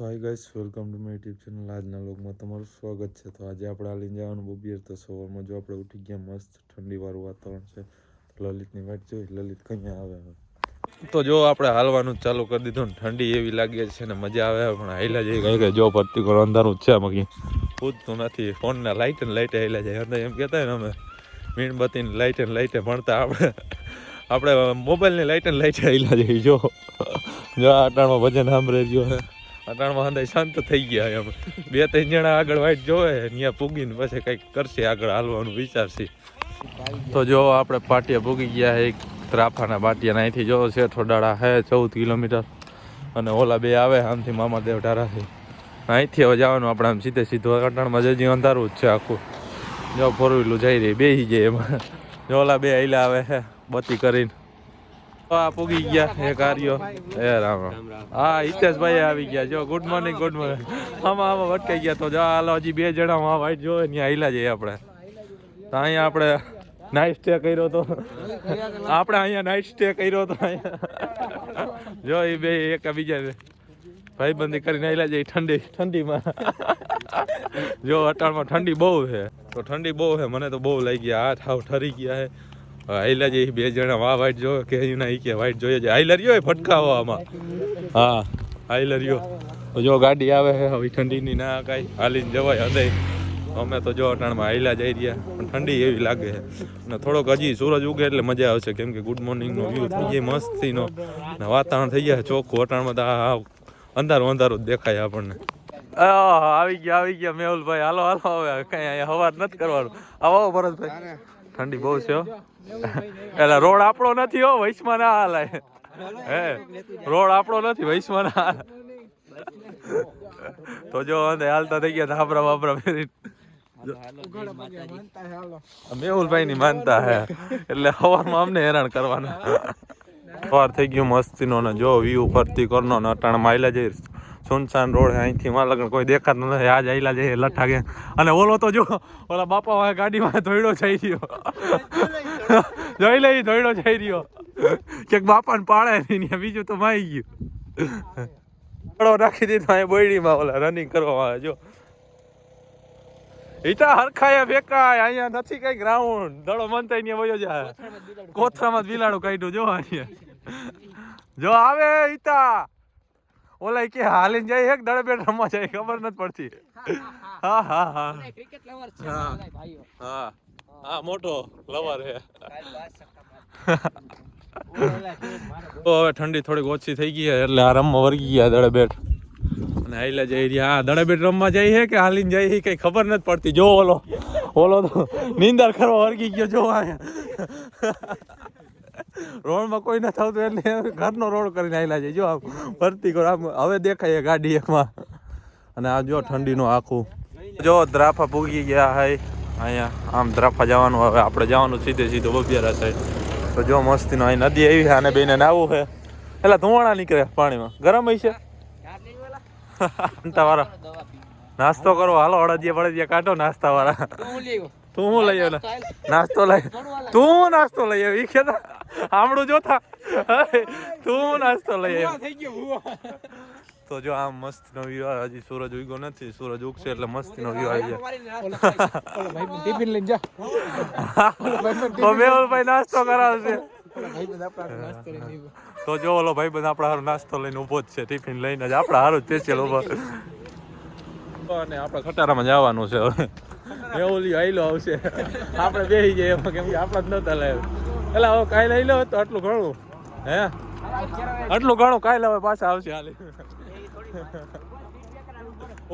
તો hi guys, welcome to my YouTube channel. આજના વ્લોગમાં તમારું સ્વાગત છે. તો આજે આપણે હાલીને જવાનું બબીર. તો સવારમાં જો આપણે ઉઠી ગયા, મસ્ત ઠંડીવાળું વાતાવરણ છે. તો લલિતની વાટ જોઈ, લલિત કઈ આવે હવે. તો જો આપણે હાલવાનું ચાલુ કરી દીધું ને ઠંડી એવી લાગે છે ને મજા આવે પણ હાઈલા જઈ કઈ જો પડતી કરો અંધારું જ છે આમાં કંઈ પૂછતું નથી. ફોનના લાઇટ ને લાઇટે હાઈલા જાય અંદર એમ કહેતા ને અમે મીણબત્તીની લાઇટે ને લાઇટે ભણતા આપણે મોબાઈલની લાઇટે ને લાઇટે હાઈલા જઈએ. જો આ અટાણમાં ભજન સાંભળે ગયો હે. અટાણમાં હંધાઈ શાંત થઈ ગયા એમ. 2-3 જણા આગળ વાઈટ જોવે ત્યાં પૂગીને પછી કંઈક કરશે, આગળ હાલવાનું વિચારશે. તો જો આપણે પાટિયા પૂગી ગયા એક ત્રાફાના પાટિયા અહીંથી જો છે થોડાડા હે 14 કિલોમીટર અને ઓલા બે આવે આમથી મામાદેવ ઢારાથી. અહીંથી હવે જવાનું આપણે આમ સીધે સીધું અટાણમાં જજી અંધારું જ છે આખું. જો ફોર વ્હીલું જઈ રહી બેસી જાય એમાં. જો ઓલા બે આઈલા આવે હે બત્તી કરીને. આ પૂગી ગયા એક આર્યો. એ રામ રામ. હા હિતેશભાઈ આવી ગયા. જો ગુડ મોર્નિંગ ગુડ મોર્નિંગ. આમાં વટકાઈ ગયા. તો જો હાલો હજી 2 જણા વાઈટ જોવે ત્યાં આઈલા જઈએ આપણે. તો અહીંયા આપણે નાઇટ સ્ટે કર્યો તો અહીંયા નાઇટ સ્ટે કર્યો તો અહીંયા જો એ બે એકબીજા ભાઈબંધી કરીને આવેલા જાય ઠંડીમાં. જો અટાણમાં ઠંડી બહુ છે. તો ઠંડી બહુ છે, મને તો બહુ લાગી ગયા. હાથ હાવ ઠરી ગયા છે. આઈલા જાય 2 જણા વાઈટ જોવે કે નહીં કે વાઈટ જોઈએ છે. આઈલા રહ્યો ફટકાવો આમાં. હા આઈલા રહ્યો. જો ગાડી આવે છે હવે ઠંડીની ના કાંઈ હાલીને જવાય હૃદય. અમે તો જો અટાણમાં હાઈલા જઈ રહ્યા પણ ઠંડી એવી લાગે છે અને થોડોક હજી સૂરજ ઉગે એટલે મજા આવશે કેમ કે ગુડ મોર્નિંગનો વ્યૂ થઈ જાય મસ્તીનો ને વાતાવરણ થઈ જાય ચોખ્ખું. અટાણમાં તો અંધારું જ દેખાય આપણને. આવી ગયા મેહુલભાઈ. હાલો હવે કઈ અહીંયા હવાર નથી કરવાનું. આવો ભરતભાઈ. ઠંડી બહુ છે એટલે રોડ આપણો નથી હો, વૈશમાં ના હાલાય. હે રોડ આપણો નથી, વૈશમાં ના હાલાય. તો જો હાલતા થઈ ગયા ધાબરા બાબરા ફેરી મેહુલભાઈ ની માનતા હે એટલે સવારમાં અમને હેરાન કરવાના. સવાર થઈ ગયું મસ્તીનો ને જો વ્યૂ ફરતી કરનો ને અટાણમાં આયલા જઈ સુનસાન રોડ અહીંથી માં લગન કોઈ દેખાતું નથી. આજ આયલા જઈએ લઠ્ઠા કે અને ઓલો તો જો ઓલા બાપા ગાડીમાં ધોઈડો જઈ રહ્યો. જોઈ લઈ ધોઈડો જઈ રહ્યો કે બાપાને પાડે નહીં. બીજું તો માઈ ગયું રાખી દીધો અહીં બોયડીમાં ઓલા રનિંગ કરવામાં આવે. જો ઈટા હરખાયા ફેકાય અહીંયા નથી કઈ ગ્રાઉન્ડ. દડો મનતાઈ ને વયો જાય. કોથરામાં બિલાડું કાઢ્યું જો અહીંયા જો આવે ઈતા ઓલા કે હાલીને જાય એક દડે બેટ રમવા જાય ખબર નથી પડતી. હા મોટો લવર હે. તો હવે ઠંડી થોડીક ઓછી થઈ ગઈ એટલે આ રમવા વર્ગી ગયા દડે બેટ અને હાઈલા જઈ રહ્યા. હા દડે બેટ રમવા જાય છે કે હાલીને જાય છે કઈ ખબર નથી પડતી. જો ઓલો તો નીંદર કરવા વર્ગી ગયો. જો અહીંયા રોડમાં કોઈ નથી આવતું એટલે ઘરનો રોડ કરીને હાઈલા જાય. જો આમ ભરતી કરો આમ હવે દેખાય ગાડી એમાં. અને આ જો ઠંડીનું આખું જો દ્રાફા પૂગી ગયા hay અહીંયા આમ દ્રાફા જવાનું. હવે આપણે જવાનું સીધું બબિયારા સાઈડ. તો જો મસ્તીનો અહીં નદી આવી છે અને બેને નાવું છે એટલે ધુવાણા નીકળે પાણીમાં. ગરમ હોય છે વાળા. નાસ્તો કરો હાલો. અડદિયા કાઢો નાસ્તા વાળા. તું હું લઈ આવ્યો નાસ્તો લઈ. તું નાસ્તો લઈ આવ્યો એ ખેતા આમળું જોતા તું નાસ્તો લઈ આવ્યો. તો જો આમ મસ્ત નો વ્યૂ. હજી સૂરજ ઉગ્યો નથી, સૂરજ ઉગશે એટલે મસ્તી નો વ્યૂ આવી જાય. મેહુલભાઈ નાસ્તો કરાવશે. તો જો ઓલો ભાઈ બધા આપણા હારું નાસ્તો લઈને ઉભો જ છે. ટિફિન લઈને જ આપણા હારું સ્પેશિયલ ઉભો. અને આપણે ખટારામાં જવાનું છે હવે. મેહુલી આઈલો આવશે આપણે બેસી જઈએ એમાં કેમ કે આપણા જ નતા લાવ્યા. એટલે હવે કાંઈ લઈ લો તો આટલું ઘણું હે આટલું ઘણું કાંઈ લાવે પાછા આવશે હાલી.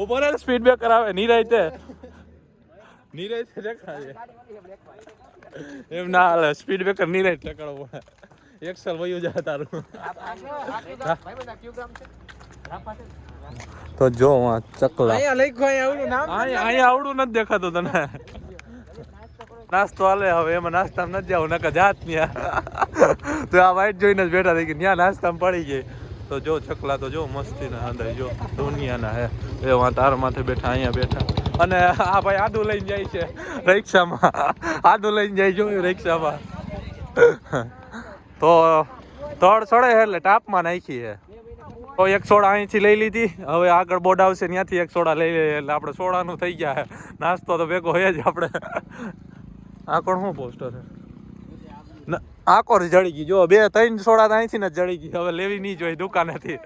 ઉપર સ્પીડ બ્રેકર આવે નિરાયતે દેખાડે એમ ના હાલે. સ્પીડ બ્રેકર નિરાયત ટકાડો પડે. એક્સેલ વયું જાય તારું. તો જો ચકલા અહીંયા આવડું નથી દેખાતું તને. નાસ્તો હાલે હવે એમાં નાસ્તામાં નથી જાવ નકા જાત ત્યાં. તો આ વાઈટ જોઈને જ બેઠા થઈ ગયા ત્યાં નાસ્તામાં પડી ગઈ. તો જો ચકલા તો જો મસ્તી ના અંદર જો દુનિયાના હે એવા તાર માથે બેઠા અહીંયા બેઠા. અને આ ભાઈ આદુ લઈને જાય છે રિક્ષામાં. આદુ લઈને જાય જો રિક્ષામાં. તો તળ સડે એટલે ટાપમાં નાખી હે. તો એક સોડા અહીંથી લઈ લીધી. હવે આગળ બોર્ડ આવશે ત્યાંથી એક સોડા લઈ લઈએ એટલે આપણે સોડાનું થઈ ગયા. નાસ્તો તો ભેગો હોય જ આપણે. આ કોણ શું પોસ્ટર છે? આકોર જડી ગઈ. જો 2-3 સોડા અહીંથી ને જડી ગઈ. હવે લેવી નહીં જોઈએ દુકાનેથી.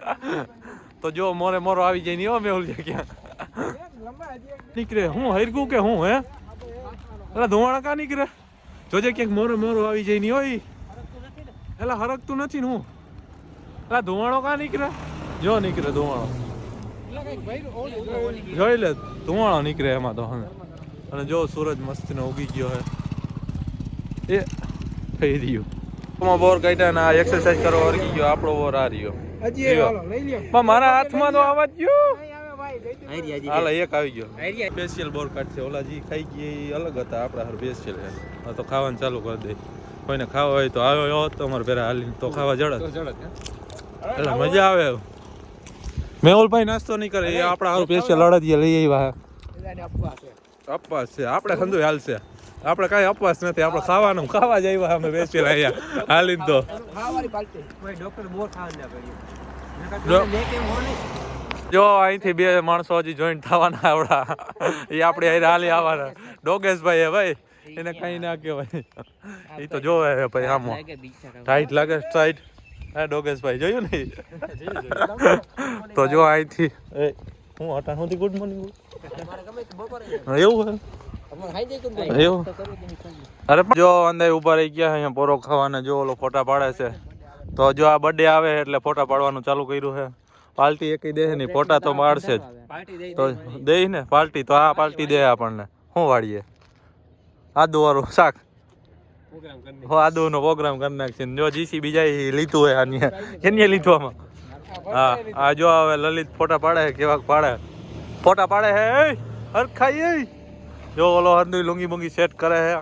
તો જો મોરે મોરો આવી જાય નહીં. મેં ઓલી ક્યાં નીકળે હું હરગું કે હું હે એટલે ધોવાણા કા નીકળે જોજે ક્યાંક મોરો મોરો આવી જાય નહીં હોય એટલે હરકતું નથી ને હું એટલે ધોવાણો કા નીકળે જો નીકળે ધોવાણો જોઈ લે ધોવાણો નીકળે એમાં તો. અને જો સૂરજ મસ્તીનો ઉગી ગયો હે એ થઈ રહ્યું બોર કાઢ્યા ને આ એક્સરસાઇઝ કરવા વર્ગી ગયો આપણો બોર આ રહ્યો મારા હાથમાં તો આવા જ ગયો. હાલ એક આવી ગયો સ્પેશિયલ બોર કાઢ છે. ઓલા જી ખાઈ ગઈ અલગ હતા આપણા હાર સ્પેશિયલ છે તો ખાવાનું ચાલુ કરી દે. કોઈને ખાવા હોય તો આવ્યો તો અમારે પેલા હાલી તો ખાવા જડત એટલે મજા આવે. મેહુલભાઈ નાસ્તો નહીં કરે એ આપણા હારું સ્પેશિયલ અડદિયા લઈ આવ્યા છે. અપવાસ છે આપણે ખંદુ હાલશે આપણે કાંઈ અપવાસ નથી આપણે ખાવાનું ખાવા જ આવ્યા અમે સ્પેશિયલ અહીંયા હાલીને તો જો અહીંથી 2 માણસો હજી જોઈન્ટ થવાના આવડા એ આપણે હાલી આવવાના. ડોગેશભાઈ હે ભાઈ એને કઈ ના કહેવાય એ તો જોવે ભાઈ આમ ટાઈટ લાગે ટાઈટ. હા ડોગેશભાઈ જોયું ને તો જો અહીંથી હું હટા સુધી ગુડ મોર્નિંગ એવું હે એવું. અરે જો અંદર ઉભા રહી ગયા અહીંયા પોરો ખાવાના. જો ઓલો ફોટા પાડે છે તો જો આ બર્થડે આવે એટલે ફોટા પાડવાનું ચાલુ કર્યું છે. પાર્ટી એકી દે નહીં ફોટા તો પાડશે જ તો દે ને પાર્ટી તો આ પાર્ટી દે આપણને. શું વાળીએ આદુ વાળું શાક આદુ નો પ્રોગ્રામ કરી નાખશે. જો જીસી બીજા લીધું હોય આની કેને લીધું આમાં. હા આ જો હવે લલિત ફોટા પાડે છે કેવાક પાડે ફોટા પાડે હે હરખાઈ. જો ઓલો હરદુઈ લુંગી બુંગી સેટ કરે છે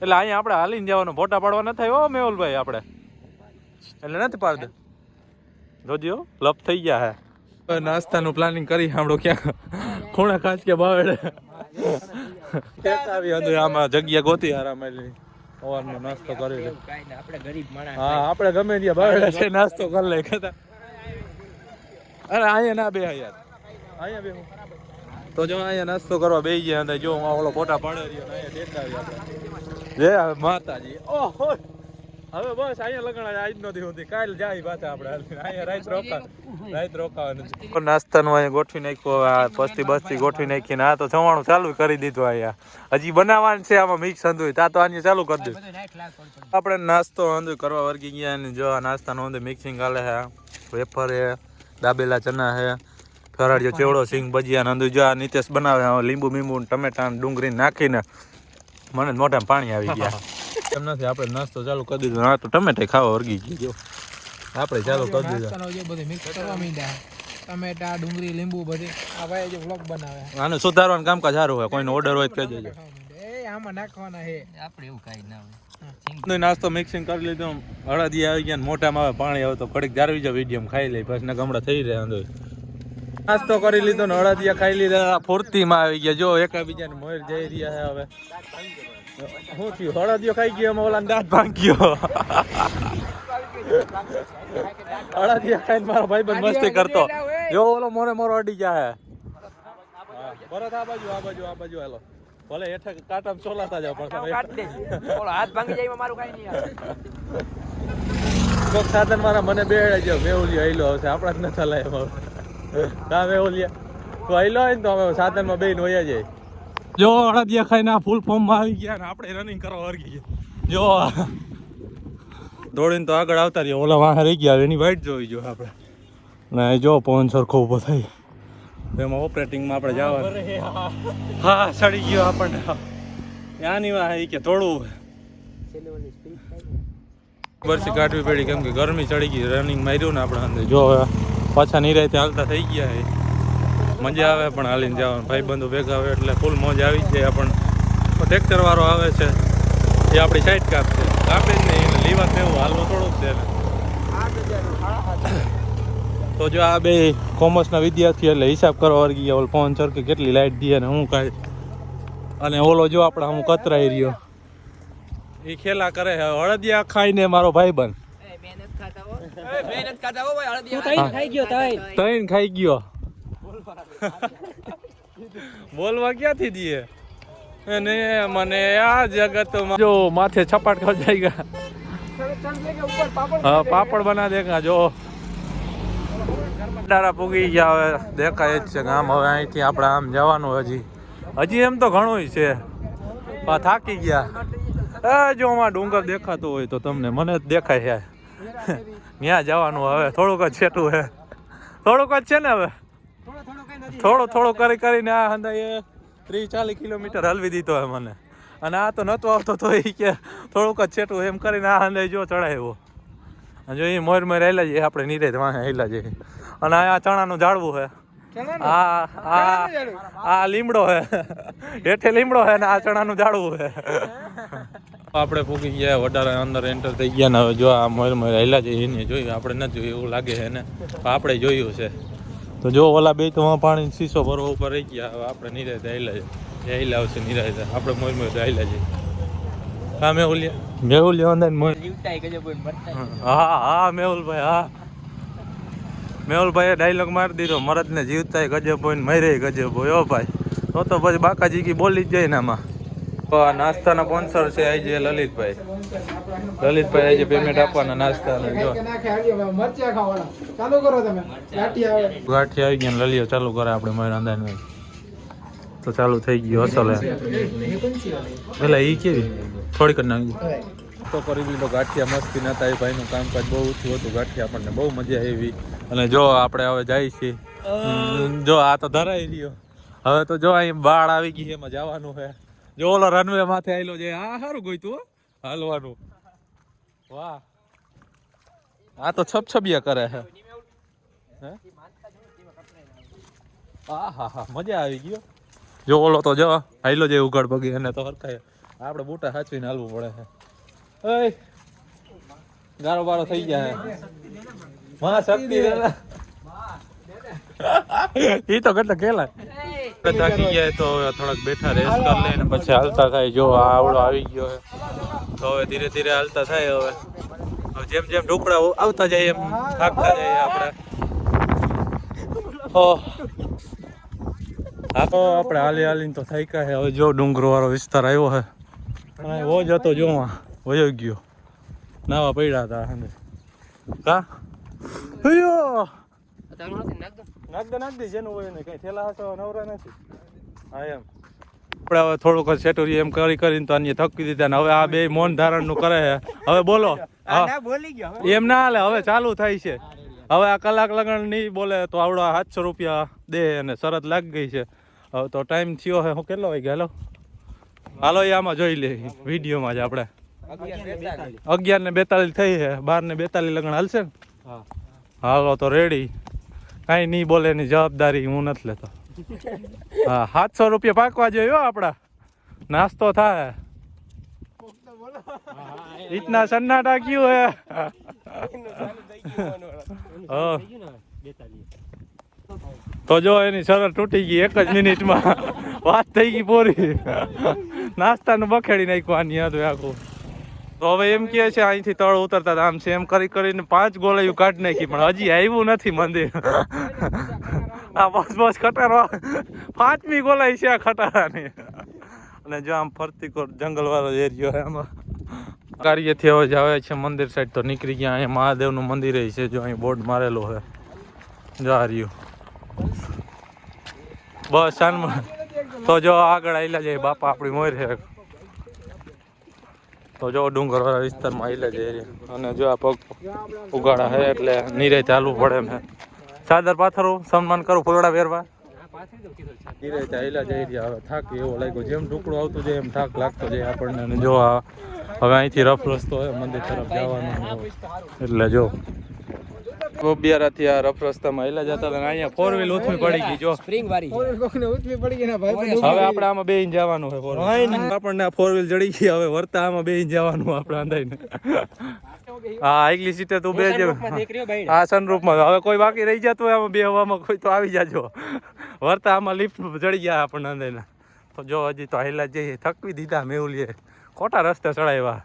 એટલે અહીંયા આપણે હાલીને જવાનું ફોટા પાડવા ન થાય. હો મેહુલભાઈ આપણે એટલે નથી પાડ દે જોજો લપ થઈ ગયા હે. નાસ્તાનું પ્લાનિંગ કરી સાંભળો ક્યાં ખૂણા ખાસ કે બાવડે આવી અંદર આમાં જગ્યા ગોતી આરામ સવારનો નાસ્તો કરી લે. હા આપણે ગમે ત્યાં બાવડે છે નાસ્તો કરી લે કહેતા. અરે અહીંયા ના બે યાર અહીંયા બે તો જો અહીંયા નાસ્તો કરવા બેસી ગયા અંદર. જો ઓલો ફોટા પાડે રહ્યો અહીંયા આપણે જય માતાજી. ઓહો હવે બસ અહીંયા લગણા આજનો દિવસ હતી કાલ જાય પાછા આપણે અહીંયા રાત રોકાવાનું. નાસ્તાનું અહીંયા ગોઠવી નાખ્યું પસ્તી બસ્તી ગોઠવી નાખીને આ તો જમવાનું ચાલુ કરી દીધું. અહીંયા હજી બનાવવાનું છે આમાં મિક્સ અંદુ તા તો અહીંયા ચાલુ કરી દીધું. આપણે નાસ્તો અંદુ કરવા વર્ગી ગયા અને જો આ નાસ્તાનું અંદુ મિક્સિંગ હાલે છે. વેફર હે દાબેલા ચના હે ફરાળિયો ચેવડો સિંગ ભજીયા અંદુ જો આ નીતેશ બનાવે લીંબુ મીંબુ ટમેટા ડુંગળી નાખીને મને મોઢામાં પાણી આવી ગયા. એમ નથી આપણે નાસ્તો ચાલુ કરી દીધો. હા તો ટમેટા ખાવા વર્ગી ગયો. જો આપણે ચાલુ કરી દીધો. ટમેટા ડુંગળી લીંબુ બધી આ ભાઈ જે વ્લોગ બનાવે આને સુધારવાનું કામકાજ સારું હોય. કોઈનો ઓર્ડર હોય તો કહી દેજો. આમાં નાખવાના છે આપણે એવું કાઈ ના હોય. નાસ્તો મિક્સિંગ કરી લીધો. હળદી આવી ગયા મોઢામાં આવે પાણી આવે તો કડીક જાળવી જાવ વિડીયો ખાઈ લે પછી ગમડા થઈ રહ્યા અંદર. નાસ્તો કરી લીધો ને હળદિયા ખાઈ લીધા ફૂર્તીમાં આવી ગયા. જો એકાબીજાને મોર જઈ રહ્યા છે. હવે શું થયું હળદિયો ખાઈ ગયો એમાં ઓલા દાંત ભાંગ્યો. હળદિયા ખાઈને મારો ભાઈબંધ મસ્તી કરતો. જો ઓલો મોરે મોરો અડી જાય. બરત આ બાજુ હાલો ભલે હેઠે કાટામાં ચોલાતા જાવ પણ ઓલો હાથ ભાંગી જાય મારું કાઈ નહીં આવે. કોક સાધન મારા મને બેડે જો મેહુલિયો આઈલો આવશે આપણા જ ન થલાય એમાં. ના મેહુલિયા તો આઈલો હોય ને તો અમે સાધનમાં બેન વયા જાય. જો અડદિયા ખાઈને આ ફૂલ ફોર્મમાં આવી ગયા ને આપણે રનિંગ કરવા વર્ગી ગયા. જો દોડીને તો આગળ આવતા રહ્યા. ઓલા વાહ રહી ગયા એની વાઈટ જોઈ જો આપણે ને જો પવન સરખો ઉભો થાય એમાં ઓપરેટિંગમાં આપણે જવાનું. હા સડી ગયો આપણને આની વાહ કે થોડું બરસી કાઢવી પડી કેમ કે ગરમી ચડી ગઈ. રનિંગ માર્યું ને આપણે અંદર જો પાછા નિરાયતે હાલતા થઈ ગયા. મજા આવે પણ હાલીને જવાનું ભાઈબંધો ભેગા આવે એટલે ફૂલ મોજ આવી જાય. આપણને ટ્રેક્ટર વાળો આવે છે એ આપણી સાઈડ કાપશે કાપે જ નહીં એટલે લીવા દેવું હાલવું થોડુંક છે ને. તો જો આ બે કોમર્સના વિદ્યાર્થી એટલે હિસાબ કરવા વર્ગી ગયા. ઓલો પવન સરખી કેટલી લાઈટ દે ને હું કાંઈ અને ઓલો જો આપણે હું કતરાઈ રહ્યો એ ખેલા કરે. હળદિયા ખાઈને મારો ભાઈબંધ તૈન ખાઈ ગયો બોલવા ક્યાંથી દઈએ અને મને આ જગતમાં જો માથે છપાટ ખો જાયગા હા પાપડ બના દેગા જો ડારા પૂગી ગયા હવે દેખાય જ છે આમ હવે અહીંથી આપણે આમ જવાનું હજી એમ તો ઘણું છે થાકી ગયા જો આમાં ડુંગર દેખાતો હોય તો તમને મને જ દેખાય છે ત્યાં જવાનું હવે થોડુંક જ છેટું છે થોડુંક જ છે ને હવે થોડું કરીને આ હંદાએ 30-40 કિલોમીટર હલવી દીધો હે મને અને આ તો નતો આવતો તો એ કે થોડુંક જ છેટું એમ કરીને આ હંદાએ જો ચડાવ્યો જો એ મોર હેલા જઈએ આપણે નીરે વાંહે હેલા જઈએ અને આ ચણાનું ઝાડવું છે આ લીમડો હે હેઠે લીમડો હે ને આ ચણાનું ઝાડવું હે આપણે પૂકી ગયા વધારે અંદર એન્ટર થઈ ગયા ને હવે જો આ મોર હેલા જઈએ એને જોયું આપણે નથી જોયું એવું લાગે છે ને આપણે જોયું છે તો જો ઓલા બે તો પાણી શીશો ભરવા ઉપર રહી ગયા હવે આપણે નિરાય હેલા છે હેલા આવશે નિરાય આપણે મોર હેલા જઈએ હા મેહુલિયા અંદર હા મેહુલભાઈ હા મેહુલભાઈએ ડાયલોગ મારી દીધો મરદને જીવતા ગજબ હોય ને મરે ગજબ હોય ઓ ભાઈ તો પછી બાકાજી કી બોલી જ જાય ને આમાં તો આ નાસ્તાના સ્પોન્સર છે આજે લલિતભાઈ આજે પેમેન્ટ આપવાના નાસ્તાના જો ગાંઠી આવી ગયા લલિયો ચાલુ કરે આપણે મય રાંધાને તો ચાલુ થઈ ગયું અસલ પેલા ઈ કેવી થોડી કરી નાખી તો કરી લીધો ગાંઠિયા મસ્તી નતા એ ભાઈનું કામકાજ બહુ ઊંચું હતું ગાંઠિયા આપણને બહુ મજા આવી અને જો આપણે હવે જાય છીએ જો આ તો ધરાઈ રહ્યો હવે તો જો અહીં બાળ આવી ગઈ એમાં જવાનું છે જો ઓલો રનવે માથે આવેલો છે આ સારું ગોઈતું હાલવાનું વાહ આ તો છબછબિયા કરે છે હા મજા આવી ગયો જો ઓલો તો જો હાઈલો જે ઉઘાડ પગી એને તો હરખાય આપણે બૂટા સાચવીને હાલવું પડે છે ઓય ગારો બારો થઈ ગયા માં શક્તિ ઈ તો કેટલા કેલા થાકી ગયા તો થોડાક બેઠા રેસ્ટ કરી લઈને પછી હાલતા થાય જો આવડો આવી ગયો છે તો હવે ધીરે ધીરે હાલતા થાય હવે જેમ જેમ ઢોકળા આવતા જાય એમ થાકતા જાય આપણે હા તો આપણે હાલીને તો થાક્યા છે હવે જો ડુંગર વાળો વિસ્તાર આવ્યો છે અને વો જ હતો જોવા વયો ગયો નાવા પડ્યા હતા કા અયો નાખ દે જેનું હોય ને કઈ થેલા હશે નવરા નથી હા એમ આપણે હવે થોડુંક સેટુરી એમ કરીને તો અન્ય થકી દીધા ને હવે આ બે મૌન ધારણ નું કરે છે હવે બોલો એમ ના હાલે હવે ચાલુ થાય છે હવે આ કલાક લગન નહીં બોલે તો આવડો 700 રૂપિયા દે અને શરત લાગી ગઈ છે હવે તો ટાઈમ થયો છે હું કેટલો વાગ્યો હાલો એ આમાં જોઈ લે વિડીયોમાં જ આપણે 11:42 થઈ છે 12:42 લગન હાલશે ને હાલો તો રેડી કાંઈ નહીં બોલે એની જવાબદારી હું નથી લેતો હા 700 રૂપિયા પાકવા જોઈએ આપડા નાસ્તો થાય इतना सन्नाटा क्यों है તો જો એની શરત તૂટી ગઈ 1 જ મિનિટમાં વાત થઈ ગઈ પૂરી નાસ્તાનું બખેડી નાખ્યું આની હતું આખું તો હવે એમ કહે છે અહીંથી તળ ઉતરતા આમ છે એમ કરીને 5 ગોળીઓ કાઢી નાખી પણ હજી આવ્યું નથી મંદિર આ બસ ખટારા 5મી ગોળાઈ છે આ ખટારાની અને જો આમ ફરતી કોર જંગલ વાળો એરિયો છે આમાં કાર્યથી હવે જાવે છે મંદિર સાઈડ તો નીકળી ગયા અહીંયા મહાદેવનું મંદિર છે જો અહીં બોર્ડ મારેલો છે જા રહ્યું બસ સાનમાં તો જો આગળ આવેલા જાય બાપા આપણી મોર છે તો જો ડુંગર વાળા વિસ્તારમાં આવેલા જાય અને જો આ પગ ઉગાડા છે એટલે નીરે ચાલવું પડે એમ ચાદર પાથરું સન્માન કરું ફૂલડા વેરવા નીરે ચાલ્યા જઈ રહ્યા હવે થાક એવો લાગ્યો જેમ ટુકડું આવતું જાય એમ થાક લાગતો જાય આપણને જો આ હવે અહીંથી રફ રસ્તો હોય મંદિર તરફ જવાનો એટલે જો બોબિયારાથી આ રફ રસ્તામાં હેલા જતા હતા અહીંયા 4 વ્હીલ ઉથમી પડી ગઈ જો સ્પ્રિંગ વાળી 4 વ્હીલ કોકને ઉથમી પડી ગઈ ના ભાઈ હવે આપણે આમાં બેહીને જવાનું છે 4 વ્હીલ આપણને આ 4 વ્હીલ જડી ગઈ હવે વર્તા આમાં બેહીને જવાનું આપણે અંધાઈને હા આગલી સીટે તું બેજે હા સનરૂફમાં હવે કોઈ બાકી રહી જતું હોય આમાં બે હવામાં કોઈ તો આવી જાજો વર્તા આમાં લિફ્ટ જડી ગયા આપણને અંધાઈને તો જો હજી તો હેલા જઈએ થકવી દીધા મેહુલીએ ખોટા રસ્તે ચડાવ્યા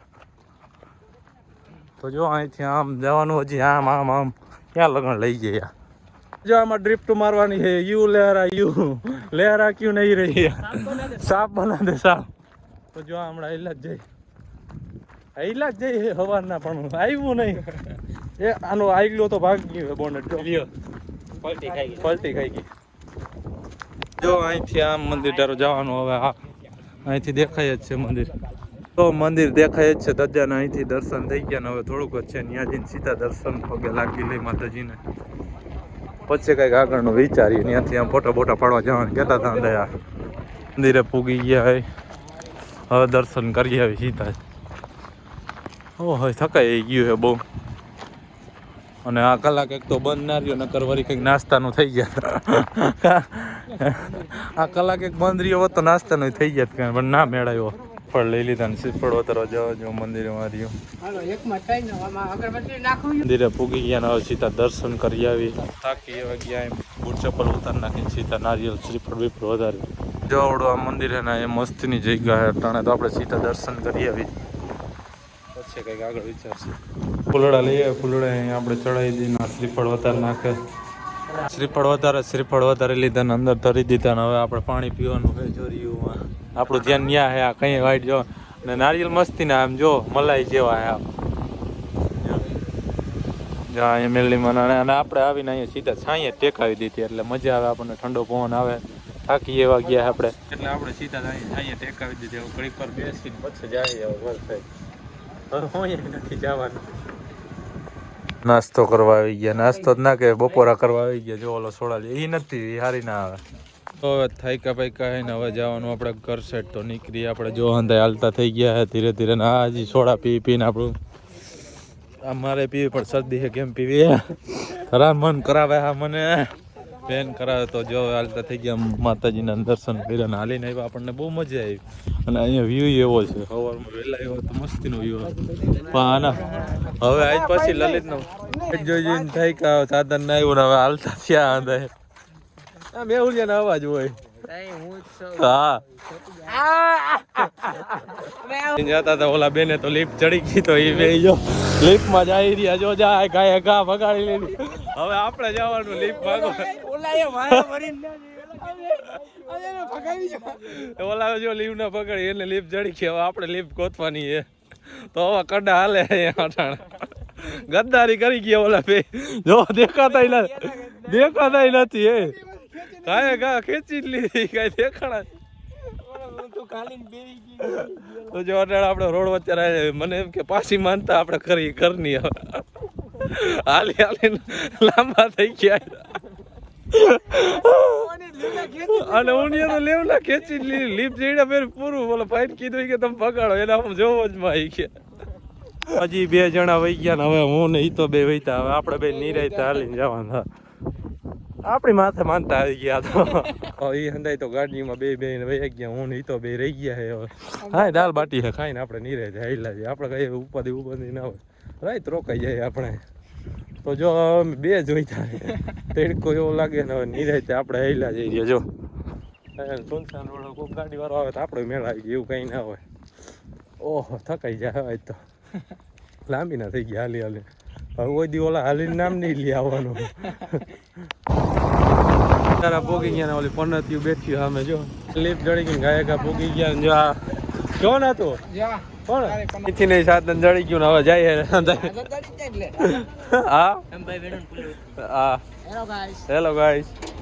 તો જો અહીંથી આમ જવાનું હજી આમ આમ આમ ક્યાં લગન લઈ ગયા જો આમાં ડ્રિફ્ટ મારવાની છે યુ લહેરા ક્યુ નહીં રહી સાપ બના દે સાપ તો જો હમણાં હિલા જ જઈ હવારના પણ આવ્યું નહીં એ આનો આગલો તો ભાગ ગયો બોનેટ પલટી ખાઈ ગઈ જો અહીંથી આમ મંદિર તારું જવાનું હવે અહીંથી દેખાય જ છે મંદિર તો મંદિર દેખાય જ છે દજાના અહીંથી દર્શન થઈ ગયા ને હવે થોડુંક જ છે ત્યાં જઈને સીધા દર્શન પગે લાગી લઈ માતાજીને પછી કંઈક આગળનું વિચારીએ ત્યાંથી આમ ફોટા પાડવા જવાનું કહેતા હતા દયા મંદિરે પૂગી ગયા હવે દર્શન કરી આવી સીધા ઓહો થકાઈ ગયું છે બહુ અને આ કલાક એક તો બંધ ના રહ્યો નકર વળી કંઈક નાસ્તાનું થઈ ગયા આ કલાક એક બંધ રહ્યો હોત તો નાસ્તાનું થઈ ગયા પણ ના મેળાયો ફળ લઈ લીધા ને શ્રીફળ વધારવા જવા જો મંદિરે માર્યું મંદિરે પૂગી ગયા ને હવે સીધા દર્શન કરી આવી તાકી એવા ગયા એમ બૂટ ચપ્પલ ઉતાર નાખીને સીધા નારિયેલ શ્રીફળ બીફળ વધારી જવડો આ મંદિર હે ને એ મસ્તીની જગ્યા ટાણે તો આપણે સીધા દર્શન કરી આવી પછી કંઈક આગળ વિચારશે ફૂલડા લઈએ ફૂલડા અહીંયા આપણે ચડાવી દઈને શ્રીફળ વધારે નાખે શ્રીફળ વધારે લીધા ને અંદર ધરી દીધા ને હવે આપણે પાણી પીવાનું છે જોરિયું આપણું ધ્યાન ન્યા હે આ કઈ વાઈટ જો ને નારિયેલ મસ્તી ના આમ જો મલાઈ જેવા હે અહીંયા મેલડીમાં અને આપણે આવીને અહીંયા સીધા છાંયે ટેકાવી દીધી એટલે મજા આવે આપણને ઠંડો પવન આવે થાકી એવા ગયા આપણે એટલે આપણે સીધા છાંયે ટેકાવી દીધી ઘડીક પર બેસીને પછી જાય હવે નથી જવાનું નાસ્તો કરવા આવી ગયા નાસ્તો જ ના કે બપોરા કરવા આવી ગયા જો ઓલો સોડા લે એ નથી એ હારી ના આવે તો હવે થાયકા પાયકા હે ને હવે જવાનું આપણે ઘર સાઈડ તો નીકળી આપણે જો હંધાય હાલતા થઈ ગયા હે ધીરે ધીરે ને આ હજી સોડા પીને આપણું આ મારે પીવી પણ શરદી છે કેમ પીવી ખરા મન કરાવે હા મને બેન કરાવે તો જો હાલતા થઈ ગયા માતાજીના દર્શન કર્યા ને હાલીને આવ્યા આપણને બહુ મજા આવી અને અહીંયા વ્યૂ એવો છે સવારમાં વહેલા આવ્યો તો મસ્તીનો વ્યૂ પણ આના હવે આજ પછી લલિતનો જોઈને થાય કે સાધન ના આવ્યું ને હવે હાલતા થયા અંદર આ મેહુલિયાનો અવાજ હોય હા જતા હતા ઓલા બેને તો લિફ્ટ ચડી ગઈ તો એ બે જો લિફ્ટમાં જઈ રહ્યા જો જાય ગાય ગા ભગાડી લીધી હવે આપણે જવાનું લિફ્ટ ભાગો ઓલા જો લીવ ના પકડી એને લિફ્ટ ચડી ગઈ હવે આપણે લિફ્ટ ગોતવાની છે તો હવે કડા હાલે ગદ્દારી કરી ગયા ઓલા બે જો દેખાતા નથી એ કાંઈ ગા ખેંચી જ લીધી કાંઈ દેખાડા તો જો અટાણે આપણે રોડ વચ્ચે મને એમ કે પાછી માનતા આપણે કરી કરની હવે હાલી લાંબા થઈ ગયા અને ઉનિયા તો લેવના ખેંચી લીધી લીપ જઈને ફેર પૂરું બોલો ફાઈટ કીધું કે તમે પગાડો એના આમ જોવો જ માં આવી ગયા હજી 2 જણા વહી ગયા ને હવે હું ને ઈ તો બે વહીતા હવે આપણે બે નિરાયતા હાલીને જવાના આપણી માથે માનતા આવી ગયા તો એ હંદાય તો ગાડીમાં બે વહી ગયા હું ને ઈ તો બે રહી ગયા હે હવે હા દાલ બાટી છે ખાઈને આપણે નિરાયતા હાઈલા જઈએ આપણે કઈ ઉપાધિ ના હોય રાત રોકાઈ જાય આપણે તો જો બે જોઈતા તેડકો એવો લાગે ને હવે નિરાયતે આપણે હાઈલા જઈએ જો સુનસાન રોડ કોઈ ગાડી વાળો આવે તો આપણે મેળ આવી ગયો એવું કઈ ના હોય ઓહો થકાઈ જાય હવે તો લાંબી ના થઈ ગયા હાલી હવે કોઈ દી ઓલા હાલીને નામ નહીં લઈ આવવાનું તારા પોગી ગયા ને ઓલી પનતીયું બેઠ્યું સામે જો લિફ્ટ જડી ગઈ ગાયકા પોગી ગયા જો આ કોણ હતું કોણ એથી નહીં સાધન જડી ગયું ને હવે જાય હા હા હેલો ગાઈસ